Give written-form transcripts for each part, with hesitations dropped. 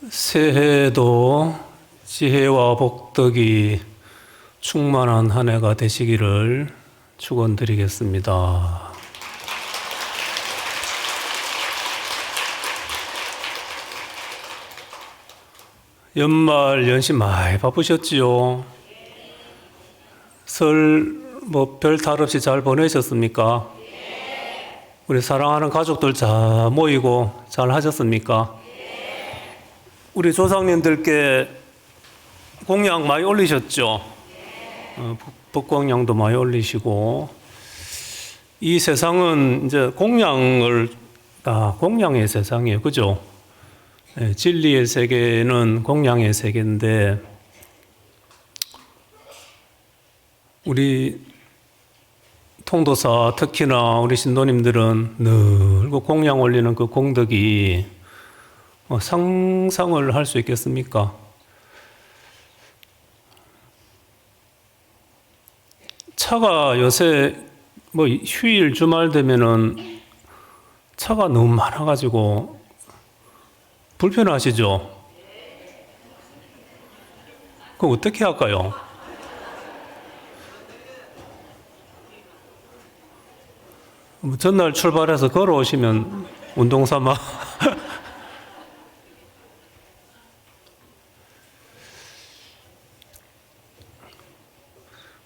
새해에도 지혜와 복덕이 충만한 한 해가 되시기를 축원드리겠습니다. 연말 연시 많이 바쁘셨지요? 설 별 탈 없이 잘 보내셨습니까? 우리 사랑하는 가족들 잘 모이고 잘 하셨습니까? 우리 조상님들께 공양 많이 올리셨죠? 법공양도 많이 올리시고, 이 세상은 이제 공양의 세상이에요. 그죠? 진리의 세계는 공양의 세계인데, 우리 통도사, 특히나 우리 신도님들은 늘 그 공양 올리는 그 공덕이 상상을 할 수 있겠습니까? 차가 요새 휴일 주말 되면은 차가 너무 많아가지고 불편하시죠? 그럼 어떻게 할까요? 전날 출발해서 걸어오시면 운동삼아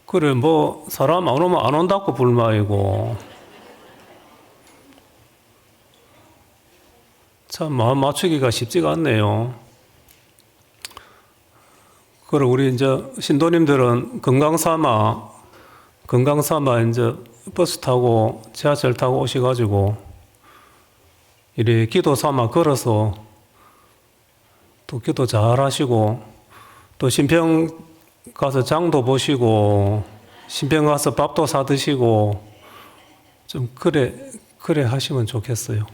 그래 사람 안 오면 안 온다고 불만이고 참 마음 맞추기가 쉽지가 않네요. 그래 우리 이제 신도님들은 건강 삼아 이제 버스 타고 지하철 타고 오셔가지고 이래 기도 삼아 걸어서 또 기도 잘 하시고 또 신평 가서 장도 보시고 신평 가서 밥도 사 드시고 좀 그래 하시면 좋겠어요.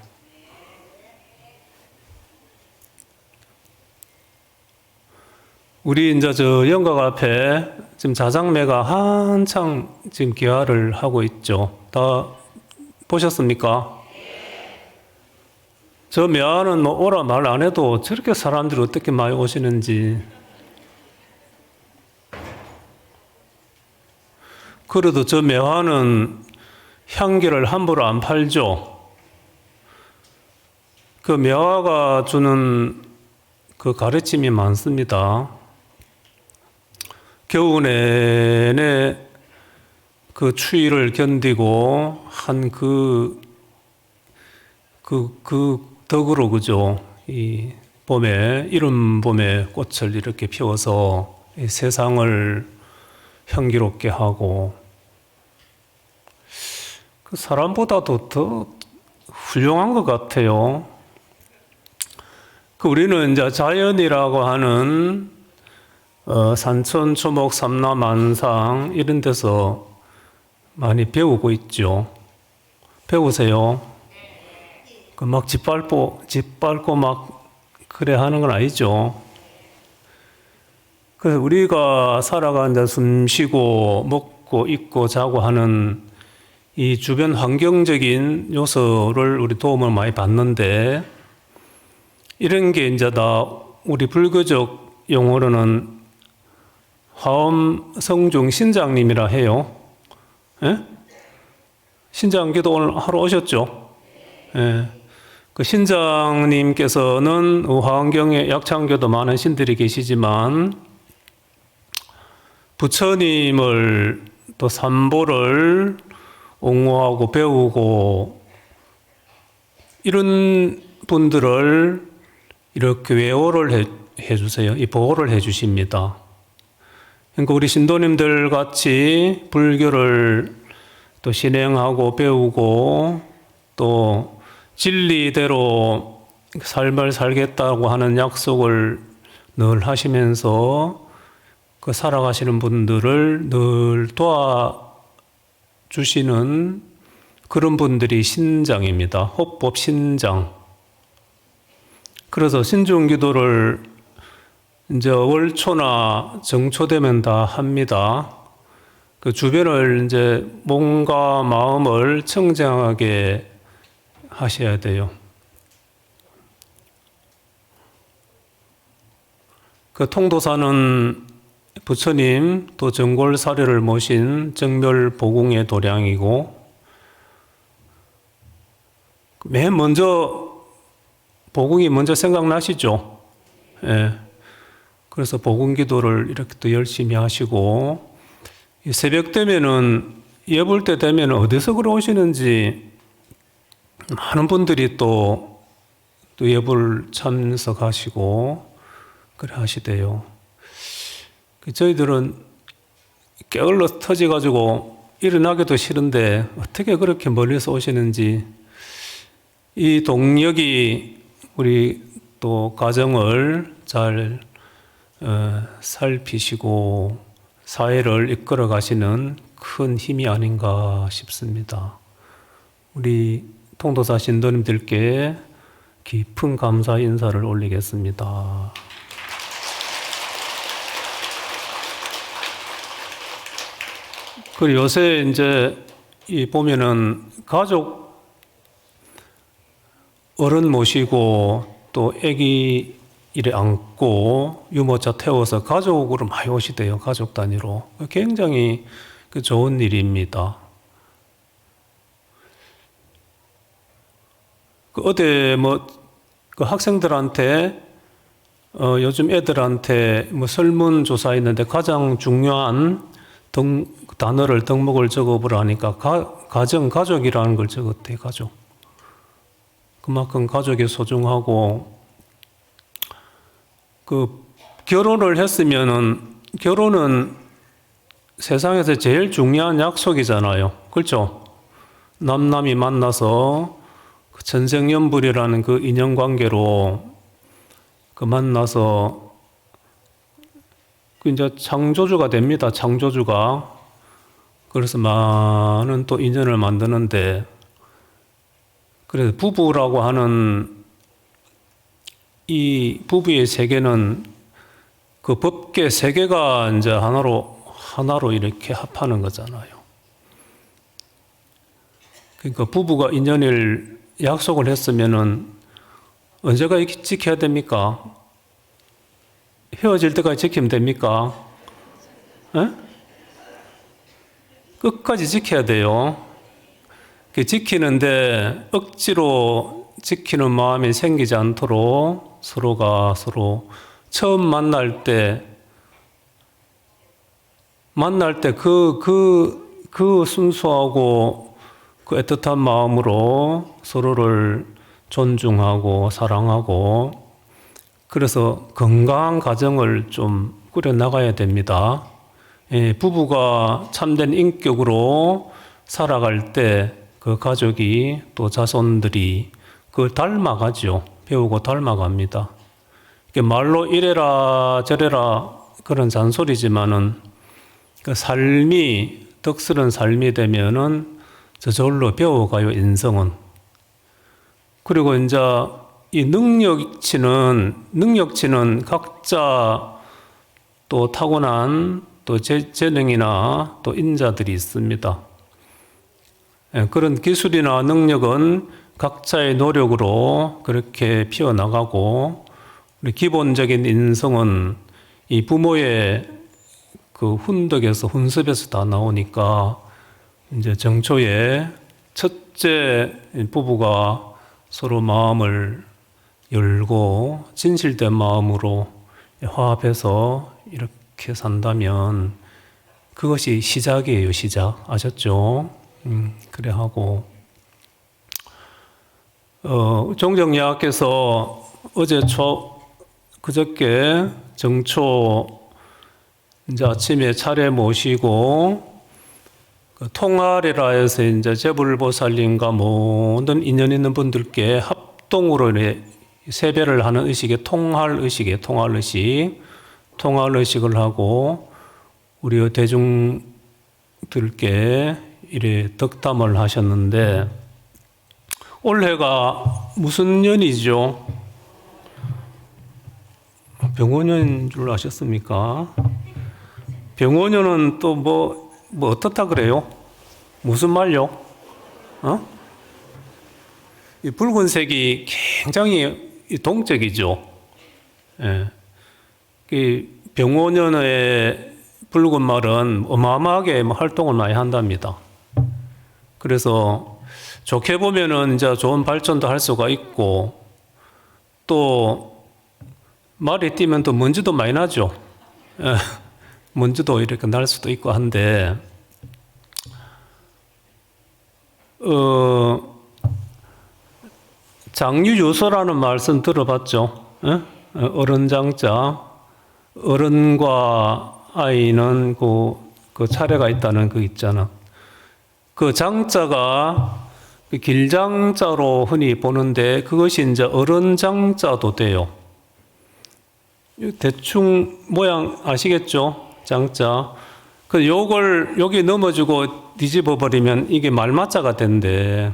우리 이제 저 영각 앞에 지금 자장매가 한창 지금 기화를 하고 있죠. 다 보셨습니까? 저 매화는 오라 말 안 해도 저렇게 사람들이 어떻게 많이 오시는지. 그래도 저 매화는 향기를 함부로 안 팔죠. 그 매화가 주는 그 가르침이 많습니다. 겨우 내내 그 추위를 견디고 한 그 덕으로 그죠? 이 이른 봄에 꽃을 이렇게 피워서 이 세상을 향기롭게 하고 그 사람보다도 더 훌륭한 것 같아요. 그 우리는 이제 자연이라고 하는 산천, 초목, 삼나, 만상 이런 데서 많이 배우고 있죠. 배우세요. 그 막 짓밟고 막 그래 하는 건 아니죠. 그래서 우리가 살아가는데 숨 쉬고 먹고 입고 자고 하는 이 주변 환경적인 요소를 우리 도움을 많이 받는데 이런 게 이제 다 우리 불교적 용어로는 화엄 성중 신장님이라 해요. 예? 신장기도 오늘 하러 오셨죠? 예. 그 신장님께서는 화엄경에 약창교도 많은 신들이 계시지만 부처님을 또 삼보를 옹호하고 배우고 이런 분들을 이렇게 외호를 해주세요. 이 보호를 해주십니다. 그러니까 우리 신도님들 같이 불교를 또 실행하고 배우고 또 진리대로 삶을 살겠다고 하는 약속을 늘 하시면서 그 살아가시는 분들을 늘 도와주시는 그런 분들이 신장입니다. 호법 신장. 그래서 신중기도를 이제 월초나 정초되면 다 합니다. 그 주변을 이제 몸과 마음을 청정하게 하셔야 돼요. 그 통도사는 부처님 또 정골 사례를 모신 정멸 보궁의 도량이고, 맨 먼저 보궁이 먼저 생각나시죠? 예. 그래서 보궁 기도를 이렇게 또 열심히 하시고, 새벽 되면은 예불 때 되면 어디서 그러오시는지 많은 분들이 또 예불 참석하시고 그래 하시대요. 저희들은 게을러 터져가지고 일어나기도 싫은데 어떻게 그렇게 멀리서 오시는지, 이 동력이 우리 또 가정을 잘 살피시고 사회를 이끌어 가시는 큰 힘이 아닌가 싶습니다. 우리 통도사 신도님들께 깊은 감사 인사를 올리겠습니다. 그리고 요새 이제 이 보면은 가족 어른 모시고 또 아기 이래 안고 유모차 태워서 가족으로 많이 오시대요. 가족 단위로. 굉장히 좋은 일입니다. 어디 그 학생들한테 요즘 애들한테 설문조사했는데 가장 중요한 단어를 덕목을 적어보라 하니까 가족이라는 걸 적었대요. 가족. 그만큼 가족이 소중하고, 결혼을 했으면은, 결혼은 세상에서 제일 중요한 약속이잖아요. 그렇죠? 남남이 만나서 전생연불이라는 그 인연관계로 만나서 이제 창조주가 됩니다. 창조주가. 그래서 많은 또 인연을 만드는데, 그래서 부부라고 하는 이 부부의 세계는 그 법계 세계가 이제 하나로 이렇게 합하는 거잖아요. 그러니까 부부가 인연을 약속을 했으면은 언제가 지켜야 됩니까? 헤어질 때까지 지키면 됩니까? 에? 끝까지 지켜야 돼요. 지키는데 억지로 지키는 마음이 생기지 않도록 서로가 서로 처음 만날 때 그 순수하고 그 애틋한 마음으로 서로를 존중하고 사랑하고, 그래서 건강한 가정을 좀 꾸려 나가야 됩니다. 부부가 참된 인격으로 살아갈 때 그 가족이 또 자손들이 그걸 닮아가죠. 배우고 닮아갑니다. 말로 이래라 저래라 그런 잔소리지만은 그 삶이 덕스런 삶이 되면은 저절로 배워가요, 인성은. 그리고 이제 이 능력치는 각자 또 타고난 또 재능이나 또 인자들이 있습니다. 그런 기술이나 능력은 각자의 노력으로 그렇게 피어나가고, 우리 기본적인 인성은 이 부모의 그 훈덕에서 다 나오니까, 이제 정초에 첫째 부부가 서로 마음을 열고 진실된 마음으로 화합해서 이렇게 산다면 그것이 시작이에요, 시작. 아셨죠? 그래 하고, 종정야께서 그저께 정초 이제 아침에 차례 모시고 통화례라 해서 이제 재불보살님과 모든 인연 있는 분들께 합동으로 세배를 하는 의식에 통할 의식을 하고, 우리 대중들께 이래 덕담을 하셨는데, 올해가 무슨 년이죠? 병원년인 줄 아셨습니까? 병원년은 또 뭐 어떻다 그래요? 무슨 말요? 이 붉은색이 굉장히 동적이죠. 예. 그 병원연의 붉은 말은 어마어마하게 활동을 많이 한답니다. 그래서 좋게 보면은 이제 좋은 발전도 할 수가 있고, 또 말이 뛰면 또 먼지도 많이 나죠. 예, 먼지도 이렇게 날 수도 있고 한데, 장유유서라는 말씀 들어봤죠? 예? 어른장자, 어른과 아이는 그 차례가 있다는 그 있잖아. 그 장자가 그 길장자로 흔히 보는데 그것이 이제 어른장자도 돼요. 대충 모양 아시겠죠? 장자. 그 요걸 여기 넘어지고 뒤집어 버리면 이게 말마자가 된대.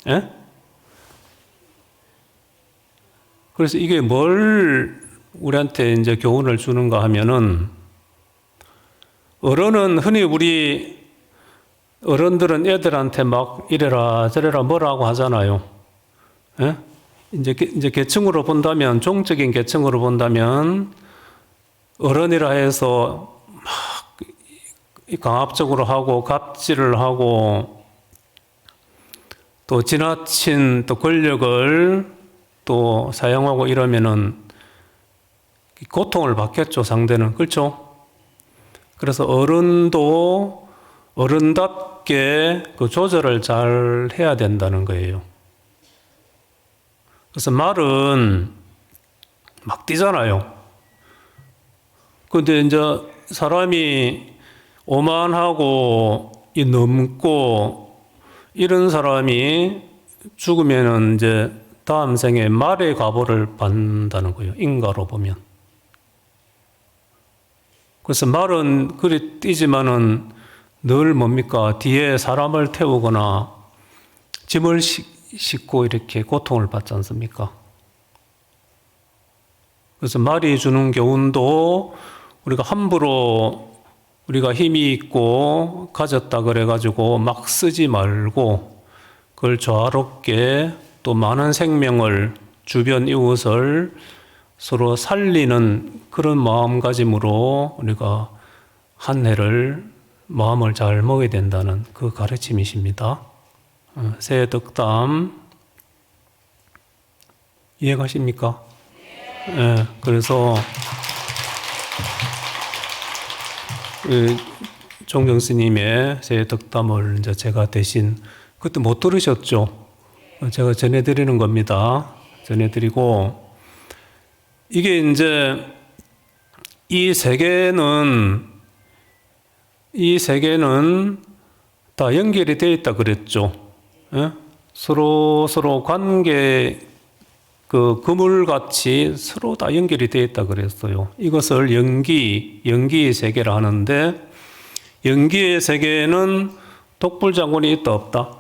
예? 그래서 이게 뭘 우리한테 이제 교훈을 주는가 하면은, 어른은 흔히 우리 어른들은 애들한테 막 이래라 저래라 뭐라고 하잖아요. 예? 이제 계층으로 본다면, 종적인 계층으로 본다면 어른이라 해서 막 강압적으로 하고 갑질을 하고 또 지나친 또 권력을 또 사용하고 이러면은 고통을 받겠죠, 상대는. 그렇죠? 그래서 어른도 어른답게 그 조절을 잘 해야 된다는 거예요. 그래서 말은 막 뛰잖아요. 근데 이제 사람이 오만하고 넘고 이런 사람이 죽으면은 이제 다음 생에 말의 과보를 받는다는 거예요. 인가로 보면. 그래서 말은 그리 뛰지만은 늘 뭡니까? 뒤에 사람을 태우거나 짐을 싣고 이렇게 고통을 받지 않습니까? 그래서 말이 주는 교훈도 우리가 함부로 우리가 힘이 있고 가졌다 그래가지고 막 쓰지 말고 그걸 조화롭게 또 많은 생명을, 주변 이웃을 서로 살리는 그런 마음가짐으로 우리가 한 해를 마음을 잘 먹어야 된다는 그 가르침이십니다. 새해 덕담 이해가십니까? 네, 그래서 종경 스님의 새해 덕담을 이제 제가 대신 그때 못 들으셨죠? 제가 전해드리는 겁니다. 전해드리고, 이게 이제 이 세계는 다 연결이 되어 있다 그랬죠. 예? 서로 관계 그 그물같이 서로 다 연결이 되어 있다 그랬어요. 이것을 연기의 세계라 하는데, 연기의 세계는 독불장군이 있다 없다?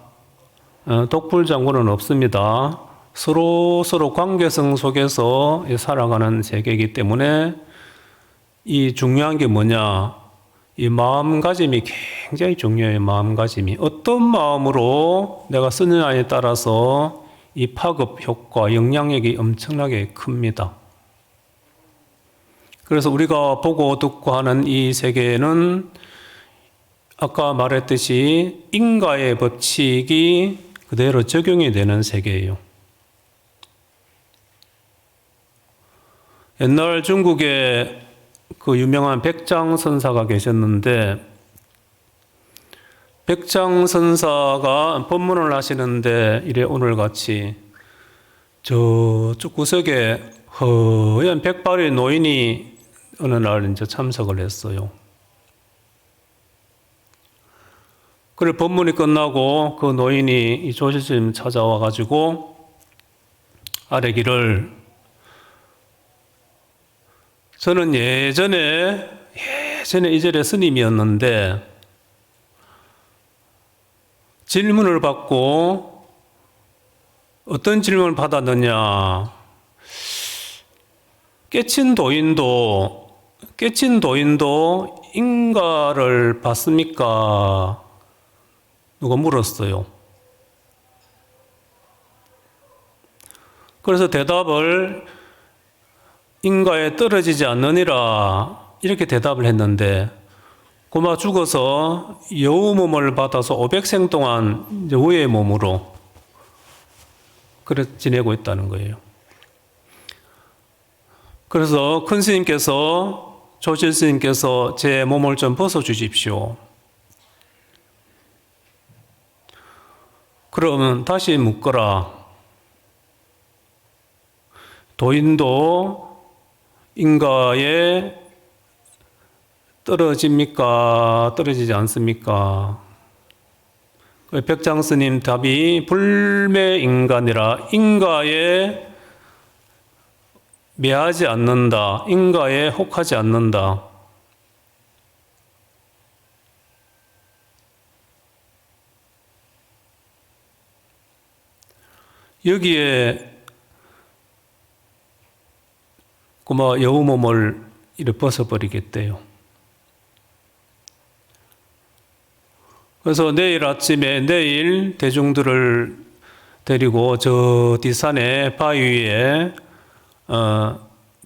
독불장군은 없습니다. 서로 관계성 속에서 살아가는 세계이기 때문에 이 중요한 게 뭐냐? 이 마음가짐이 굉장히 중요해요. 마음가짐이. 어떤 마음으로 내가 쓰느냐에 따라서 이 파급 효과, 영향력이 엄청나게 큽니다. 그래서 우리가 보고 듣고 하는 이 세계는 아까 말했듯이 인과의 법칙이 그대로 적용이 되는 세계예요. 옛날 중국에 그 유명한 백장선사가 계셨는데, 백장선사가 법문을 하시는데 이래 오늘같이 저쪽 구석에 허연 백발의 노인이 어느 날 이제 참석을 했어요. 그래 법문이 끝나고 그 노인이 이 조실스님 찾아와 가지고 아뢰기를, 저는 예전에 이절의 스님이었는데 질문을 받고 어떤 질문을 받았느냐. 깨친 도인도 인가를 받습니까? 누가 물었어요. 그래서 대답을 인가에 떨어지지 않느니라 이렇게 대답을 했는데 고마 죽어서 여우 몸을 받아서 500생 동안 이제 우의 몸으로 그래 지내고 있다는 거예요. 그래서 큰 스님께서 조실 스님께서 제 몸을 좀 벗어 주십시오. 그러면 다시 묻거라. 도인도 인가에 떨어집니까? 떨어지지 않습니까? 백장 스님 답이 불매인간이라 인가에 매하지 않는다. 인가에 혹하지 않는다. 여기에 고마 여우 몸을 이렇게 벗어버리겠대요. 그래서 내일 대중들을 데리고 저 뒷산에 바위 위에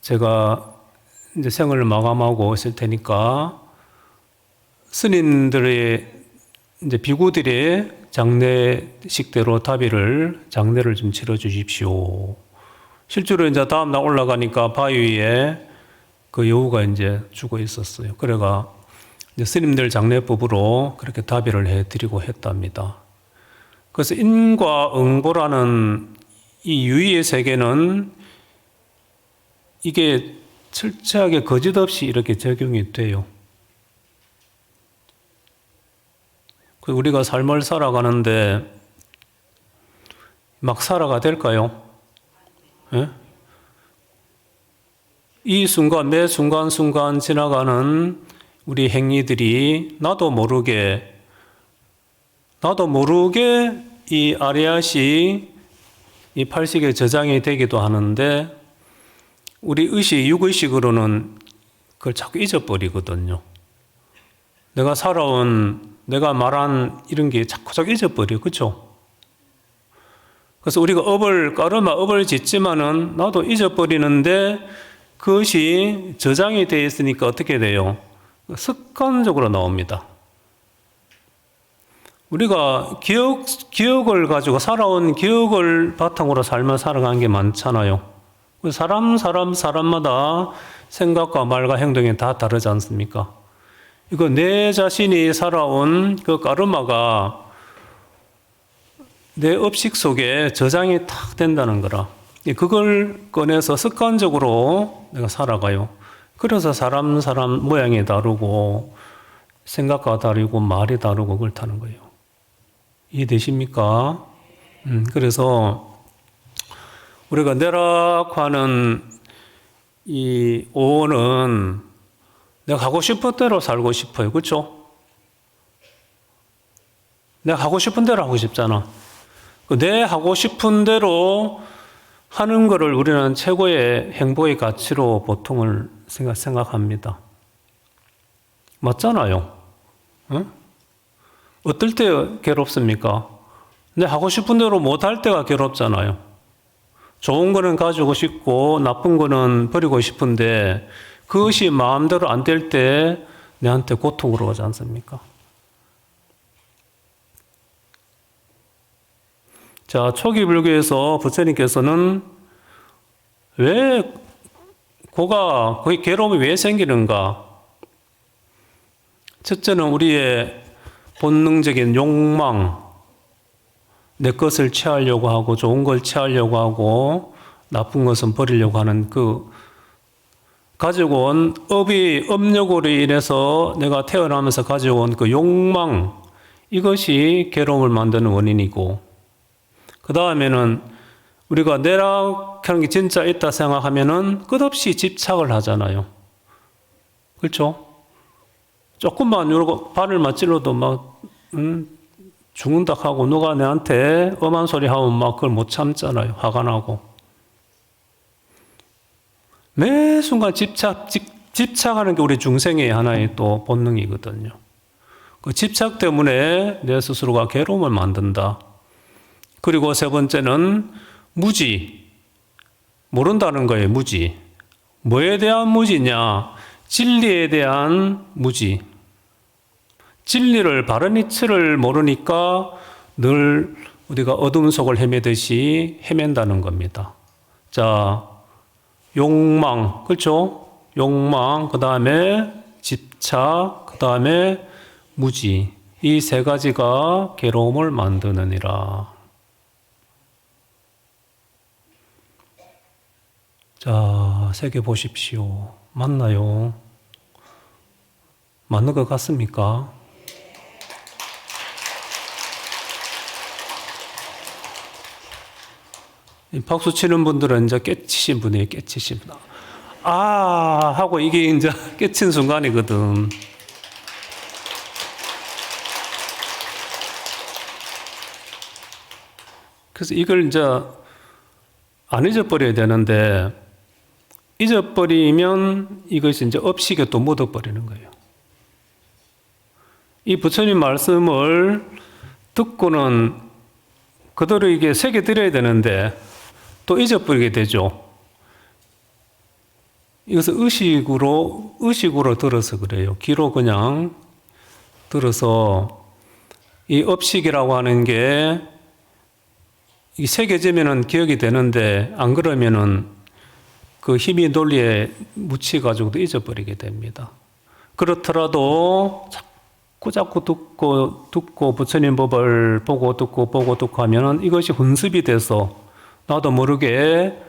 제가 이제 생을 마감하고 있을 테니까 스님들의 이제 비구들의 장례식대로 장례를 좀 치러 주십시오. 실제로 이제 다음날 올라가니까 바위 위에 그 여우가 이제 죽어 있었어요. 그래가 이제 스님들 장례법으로 그렇게 답의를 해드리고 했답니다. 그래서 인과응보라는 이 유의의 세계는 이게 철저하게 거짓 없이 이렇게 적용이 돼요. 우리가 삶을 살아가는데 막 살아가 될까요? 예? 이 순간, 매 순간순간 지나가는 우리 행위들이 나도 모르게 이 아리아시, 이 팔식에 저장이 되기도 하는데 우리 육의식으로는 그걸 자꾸 잊어버리거든요. 내가 말한 이런 게 자꾸 잊어버려. 그렇죠? 그래서 우리가 업을 짓지만은 나도 잊어버리는데 그것이 저장이 되어 있으니까 어떻게 돼요? 습관적으로 나옵니다. 우리가 기억을 가지고 살아온 기억을 바탕으로 삶을 살아가는 게 많잖아요. 사람마다 생각과 말과 행동이 다 다르지 않습니까? 이거 내 자신이 살아온 그 까르마가 내 업식 속에 저장이 탁 된다는 거라. 그걸 꺼내서 습관적으로 내가 살아가요. 그래서 사람 모양이 다르고 생각과 다르고 말이 다르고 그렇다는 거예요. 이해되십니까? 그래서 우리가 내락하는 이 오는 내가 가고 싶은 대로 살고 싶어요. 그렇죠? 내가 하고 싶은 대로 하고 싶잖아. 내 하고 싶은 대로 하는 것을 우리는 최고의 행복의 가치로 보통을 생각합니다. 맞잖아요. 응? 어떨 때 괴롭습니까? 내 하고 싶은 대로 못할 때가 괴롭잖아요. 좋은 거는 가지고 싶고 나쁜 거는 버리고 싶은데 그것이 마음대로 안 될 때 내한테 고통으로 오지 않습니까? 자, 초기 불교에서 부처님께서는 거기 괴로움이 왜 생기는가? 첫째는 우리의 본능적인 욕망, 내 것을 취하려고 하고 좋은 걸 취하려고 하고 나쁜 것은 버리려고 하는 그 가지고 온 업력으로 인해서 내가 태어나면서 가지고 온 그 욕망, 이것이 괴로움을 만드는 원인이고, 그 다음에는 우리가 내락하는 게 진짜 있다 생각하면은 끝없이 집착을 하잖아요. 그렇죠? 조금만 이러고 발을 맞질러도 막 죽는다 하고 누가 내한테 엄한 소리 하면 막 그걸 못 참잖아요. 화가 나고. 매 순간 집착하는 게 우리 중생의 하나의 또 본능이거든요. 그 집착 때문에 내 스스로가 괴로움을 만든다. 그리고 세 번째는 무지. 모른다는 거예요, 무지. 뭐에 대한 무지냐? 진리에 대한 무지. 진리를, 바른 이치를 모르니까 늘 우리가 어둠 속을 헤매듯이 헤맨다는 겁니다. 자, 욕망, 그렇죠? 욕망, 그 다음에 집착, 그 다음에 무지. 이 세 가지가 괴로움을 만드느니라. 자, 새겨 보십시오. 맞나요? 맞는 것 같습니까? 박수 치는 분들은 이제 깨치신 분이에요, 깨치신 분. 아! 하고 이게 이제 깨친 순간이거든. 그래서 이걸 이제 안 잊어버려야 되는데, 잊어버리면 이것이 이제 업식에 또 묻어버리는 거예요. 이 부처님 말씀을 듣고는 그대로 이게 새겨드려야 되는데 또 잊어버리게 되죠. 이것을 의식으로 들어서 그래요. 귀로 그냥 들어서 이 업식이라고 하는 게 새겨지면은 기억이 되는데 안 그러면은 그 힘이 논리에 묻혀가지고도 잊어버리게 됩니다. 그렇더라도 자꾸 듣고 부처님 법을 보고 듣고 하면은 이것이 훈습이 돼서 나도 모르게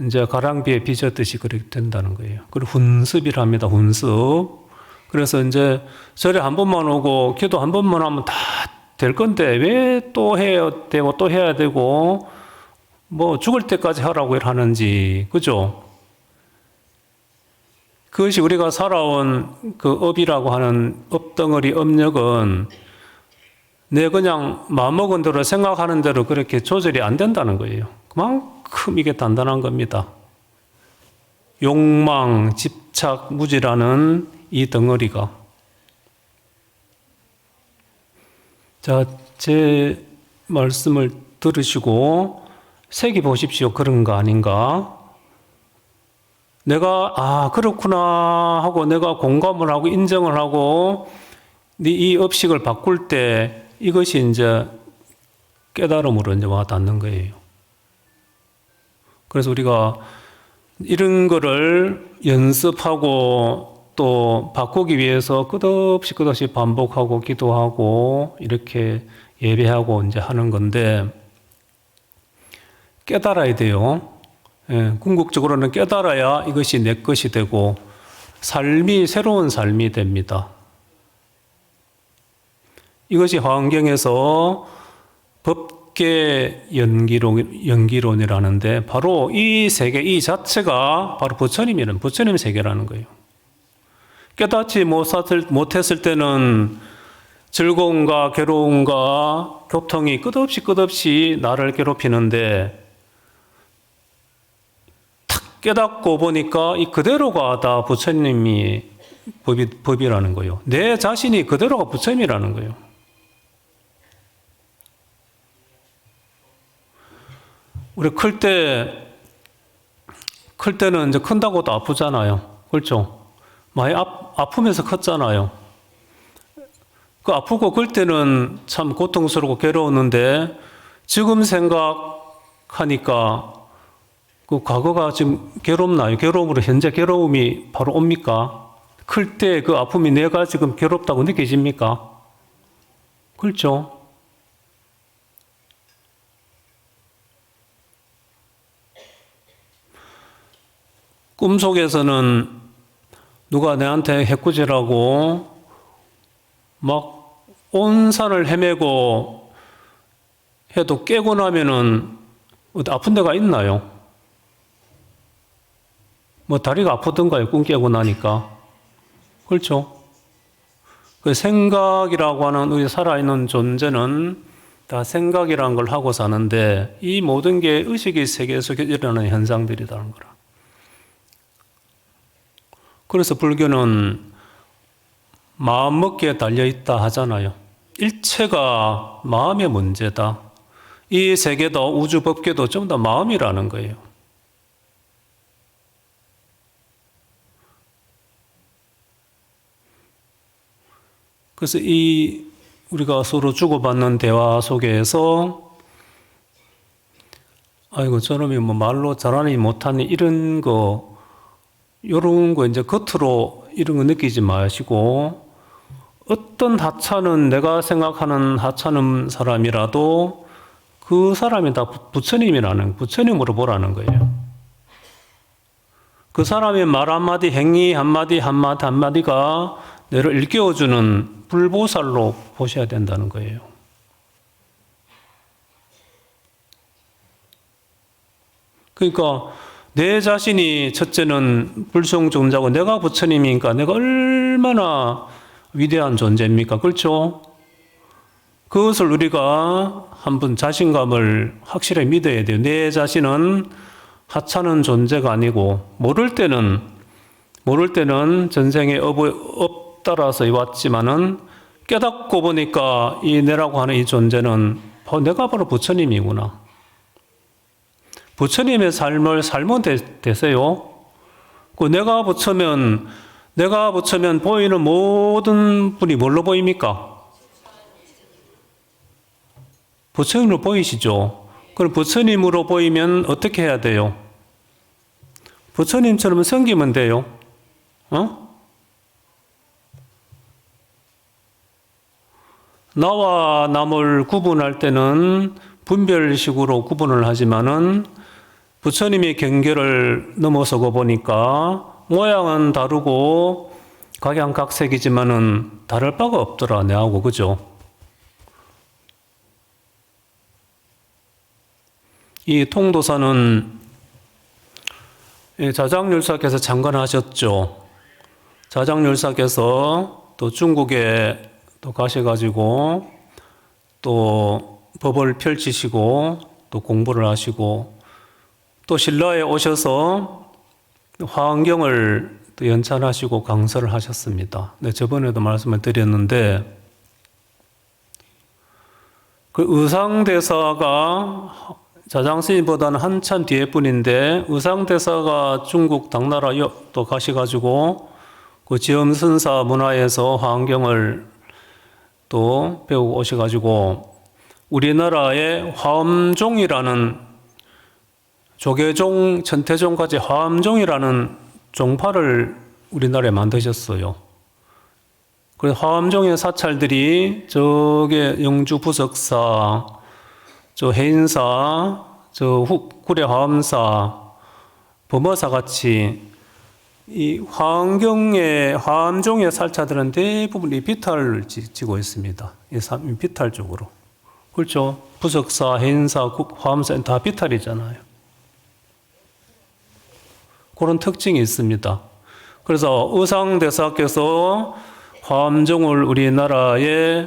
이제 가랑비에 빚었듯이 그렇게 된다는 거예요. 그리고 훈습이랍니다. 훈습. 그래서 이제 절에 한 번만 오고 기도 한 번만 하면 다 될 건데 왜 또 해야 되고 또 해야 되고 뭐 죽을 때까지 하라고 하는지, 그죠? 그것이 우리가 살아온 그 업이라고 하는 업덩어리 업력은 내 그냥 마음먹은 대로 생각하는 대로 그렇게 조절이 안 된다는 거예요. 그만큼 이게 단단한 겁니다. 욕망, 집착, 무지라는 이 덩어리가. 자, 제 말씀을 들으시고 새기 보십시오. 그런 거 아닌가? 내가 그렇구나 하고 내가 공감을 하고 인정을 하고 이 업식을 바꿀 때 이것이 이제 깨달음으로 이제 와 닿는 거예요. 그래서 우리가 이런 거를 연습하고 또 바꾸기 위해서 끝없이 반복하고 기도하고 이렇게 예배하고 이제 하는 건데 깨달아야 돼요. 예, 궁극적으로는 깨달아야 이것이 내 것이 되고 삶이 새로운 삶이 됩니다. 이것이 화엄경에서 법계 연기론이라는데 바로 이 세계 이 자체가 바로 부처님 세계라는 거예요. 깨닫지 못했을 때는 즐거움과 괴로움과 교통이 끝없이 나를 괴롭히는데 탁 깨닫고 보니까 이 그대로가 다 부처님이 법이라는 거예요. 내 자신이 그대로가 부처님이라는 거예요. 우리 클 때는 이제 큰다고도 아프잖아요. 그렇죠? 많이 아프면서 컸잖아요. 그 아프고 클 때는 참 고통스럽고 괴로웠는데 지금 생각하니까 그 과거가 지금 괴롭나요? 괴로움으로 현재 괴로움이 바로 옵니까? 클 때 그 아픔이 내가 지금 괴롭다고 느껴집니까? 그렇죠? 꿈속에서는 누가 내한테 해코지라고 막 온 산을 헤매고 해도 깨고 나면은 어디 아픈 데가 있나요? 뭐 다리가 아프던가요? 꿈 깨고 나니까. 그렇죠? 그 생각이라고 하는 우리 살아있는 존재는 다 생각이라는 걸 하고 사는데 이 모든 게 의식의 세계 속에 일어나는 현상들이라는 거라. 그래서 불교는 마음먹기에 달려있다 하잖아요. 일체가 마음의 문제다. 이 세계도 우주 법계도 전부 다 마음이라는 거예요. 그래서 이 우리가 서로 주고받는 대화 속에서 아이고 저놈이 뭐 말로 잘하니 못하니 이런 거 요런 거 이제 겉으로 이런 거 느끼지 마시고 어떤 하찮은 내가 생각하는 하찮은 사람이라도 그 사람이 다 부처님으로 보라는 거예요. 그 사람의 말 한마디, 행위 한마디가 너를 일깨워주는 불보살로 보셔야 된다는 거예요. 그러니까 내 자신이 첫째는 불성존자고 내가 부처님이니까 내가 얼마나 위대한 존재입니까? 그렇죠? 그것을 우리가 한번 자신감을 확실히 믿어야 돼요. 내 자신은 하찮은 존재가 아니고 모를 때는 전생에 업 따라서 왔지만은 깨닫고 보니까 이 내라고 하는 이 존재는 내가 바로 부처님이구나. 부처님의 삶을 살면 되세요. 그 내가 부처면 보이는 모든 분이 뭘로 보입니까? 부처님으로 보이시죠? 그럼 부처님으로 보이면 어떻게 해야 돼요? 부처님처럼 섬기면 돼요. 나와 남을 구분할 때는 분별식으로 구분을 하지만은 부처님의 경계를 넘어서고 보니까 모양은 다르고 각양각색이지만은 다를 바가 없더라 내하고 그죠? 이 통도사는 자장률사께서 장관하셨죠. 자장률사께서 또 중국에 또 가셔가지고 또 법을 펼치시고 또 공부를 하시고 또 신라에 오셔서 화엄경을 또 연찬하시고 강설을 하셨습니다. 네, 저번에도 말씀을 드렸는데 그 의상대사가 자장스님보다는 한참 뒤에 분인데 의상대사가 중국 당나라 또 가셔가지고 그 지엄선사 문화에서 화엄경을 또 배우고 오셔가지고 우리나라의 화엄종이라는 조계종, 천태종까지 화엄종이라는 종파를 우리나라에 만드셨어요. 그래서 화엄종의 사찰들이 저게 영주 부석사, 저 해인사, 저 구례 화엄사, 범어사 같이 이 화엄종의 살차들은 대부분 비탈을 지고 있습니다. 이 비탈 쪽으로. 그렇죠? 부석사, 해인사, 화엄사는 다 비탈이잖아요. 그런 특징이 있습니다. 그래서 의상대사께서 화엄종을 우리나라에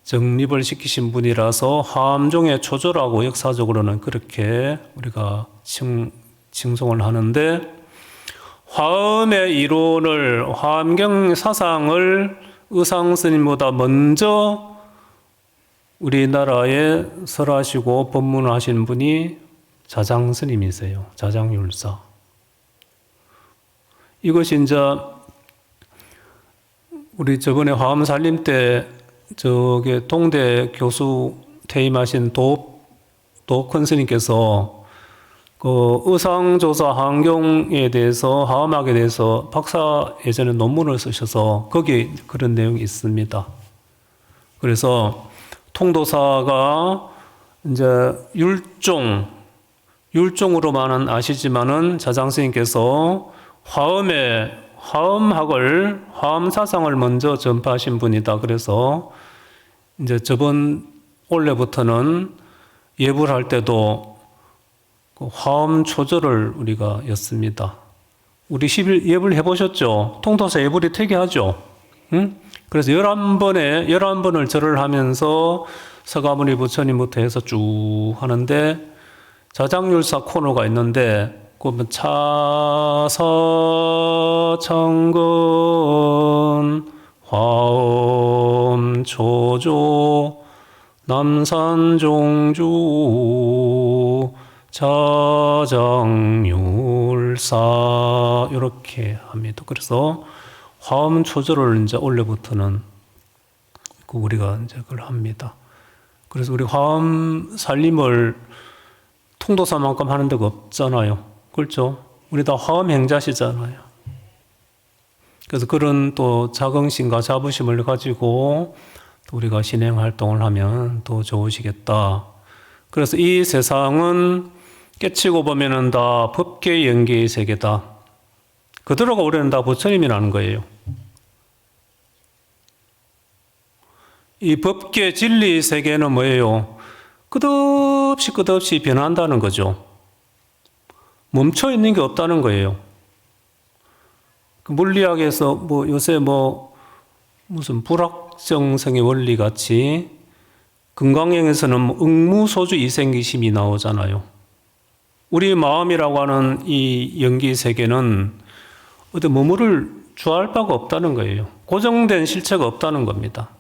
정립을 시키신 분이라서 화엄종의 초조라고 역사적으로는 그렇게 우리가 칭송을 하는데 화엄의 이론을 화엄경 사상을 의상스님보다 먼저 우리나라에 설하시고 법문하신 분이 자장스님이세요. 자장율사. 이것이 이제 우리 저번에 화엄살림 때 저게 동대 교수 퇴임하신 도큰 스님께서 그 의상조사 환경에 대해서 화엄학에 대해서 박사 예전에 논문을 쓰셔서 거기에 그런 내용이 있습니다. 그래서 통도사가 이제 율종으로만은 아시지만은 자장스님께서 화엄학을, 화엄사상을 먼저 전파하신 분이다. 그래서 이제 올해부터는 예불 할 때도 그 화엄 초절을 우리가 였습니다. 우리 10일 예불 해보셨죠? 통도사 예불이 특이하죠? 응? 그래서 11번을 절을 하면서 서가모니 부처님부터 해서 쭉 하는데 자장률사 코너가 있는데 그러면 차사청근 화엄 초조 남산종주 자장률사 이렇게 합니다. 그래서 화엄 초절을 이제 원래부터는 우리가 이제 그걸 합니다. 그래서 우리 화엄 살림을 통도사만큼 하는 데가 없잖아요. 그렇죠? 우리 다 화엄 행자시잖아요. 그래서 그런 또 자긍심과 자부심을 가지고 우리가 신행 활동을 하면 더 좋으시겠다. 그래서 이 세상은 깨치고 보면은 다 법계 연계의 세계다. 그대로가 우리는 다 부처님이라는 거예요. 이 법계 진리 세계는 뭐예요? 끝없이 변한다는 거죠. 멈춰 있는 게 없다는 거예요. 그 물리학에서 뭐 요새 무슨 불확정성의 원리 같이 금강경에서는 응무소주 이생기심이 나오잖아요. 우리 마음이라고 하는 이 연기 세계는 어디 머무를 주할 바가 없다는 거예요. 고정된 실체가 없다는 겁니다.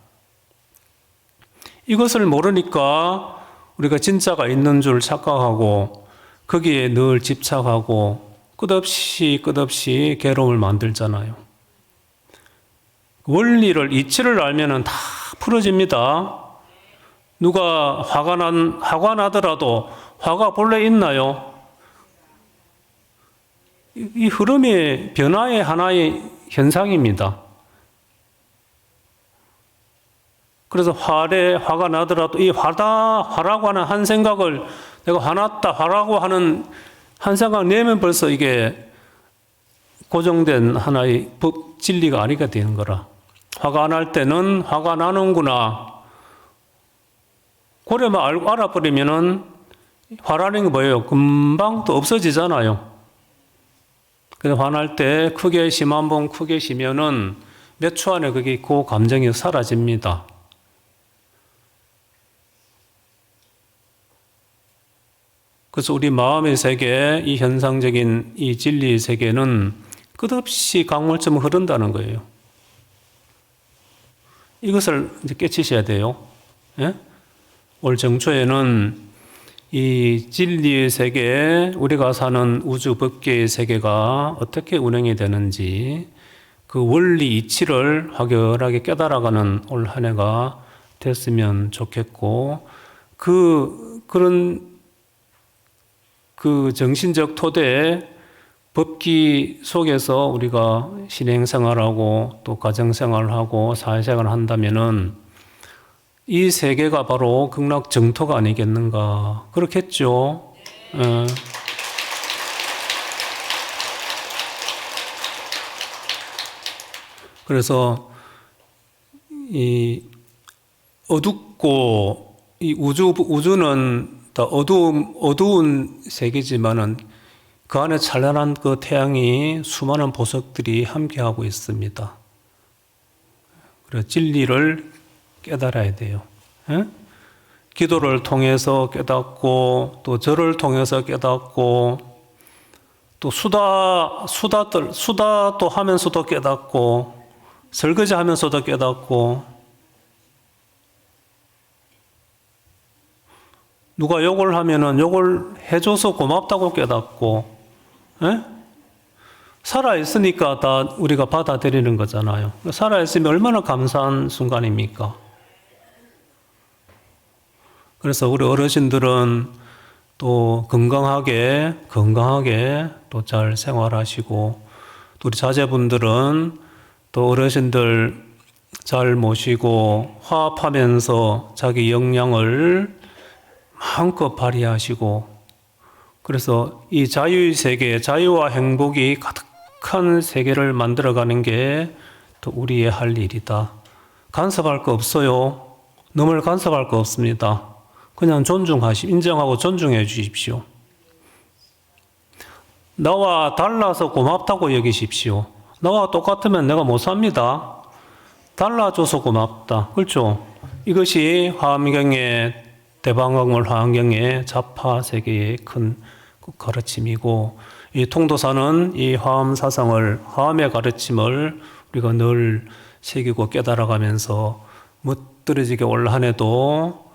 이것을 모르니까 우리가 진짜가 있는 줄 착각하고 거기에 늘 집착하고 끝없이 괴로움을 만들잖아요. 원리를, 이치를 알면은 다 풀어집니다. 누가 화가 나더라도 화가 본래 있나요? 이 흐름의 변화의 하나의 현상입니다. 그래서 화가 나더라도 이 화라고 하는 한 생각을 내가 화났다, 화라고 하는 한 생각 내면 벌써 이게 고정된 하나의 법, 진리가 아니게 되는 거라. 화가 날 때는 화가 나는구나. 그래만 알아버리면은 화라는 게 뭐예요? 금방 또 없어지잖아요. 그래서 화날 때 크게 심 한 번 크게 쉬면은 몇 초 안에 그게 그 감정이 사라집니다. 그래서 우리 마음의 세계, 이 현상적인 이 진리의 세계는 끝없이 강물처럼 흐른다는 거예요. 이것을 이제 깨치셔야 돼요. 예? 올 정초에는 이 진리의 세계, 우리가 사는 우주 법계의 세계가 어떻게 운행이 되는지 그 원리 이치를 확연하게 깨달아가는 올 한 해가 됐으면 좋겠고, 그런 정신적 토대, 법기 속에서 우리가 신행생활하고 또 가정생활하고 사회생활을 한다면은 이 세계가 바로 극락 정토가 아니겠는가. 그렇겠죠. 그래서 이 어둡고 이 우주는 다 어두운 세계지만은 그 안에 찬란한 그 태양이 수많은 보석들이 함께하고 있습니다. 그래서 진리를 깨달아야 돼요. 예? 기도를 통해서 깨닫고 또 절을 통해서 깨닫고 또 수다도 하면서도 깨닫고 설거지 하면서도 깨닫고 누가 욕을 하면은 욕을 해줘서 고맙다고 깨닫고, 예? 살아있으니까 다 우리가 받아들이는 거잖아요. 살아있으면 얼마나 감사한 순간입니까? 그래서 우리 어르신들은 또 건강하게 또 잘 생활하시고, 또 우리 자제분들은 또 어르신들 잘 모시고 화합하면서 자기 역량을 마음껏 발휘하시고, 그래서 이 자유의 세계, 자유와 행복이 가득한 세계를 만들어가는 게 또 우리의 할 일이다. 간섭할 거 없어요. 너무 간섭할 거 없습니다. 그냥 인정하고 존중해 주십시오. 나와 달라서 고맙다고 여기십시오. 나와 똑같으면 내가 못 삽니다. 달라줘서 고맙다. 그렇죠? 이것이 화엄경의 대방광물 화엄경의 자파 세계의 큰 가르침이고, 이 통도사는 이 화엄 사상을, 화엄의 가르침을 우리가 늘 새기고 깨달아가면서 멋들어지게 올 한 해도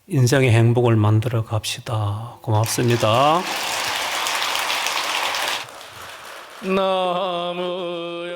인생의 행복을 만들어 갑시다. 고맙습니다. 나무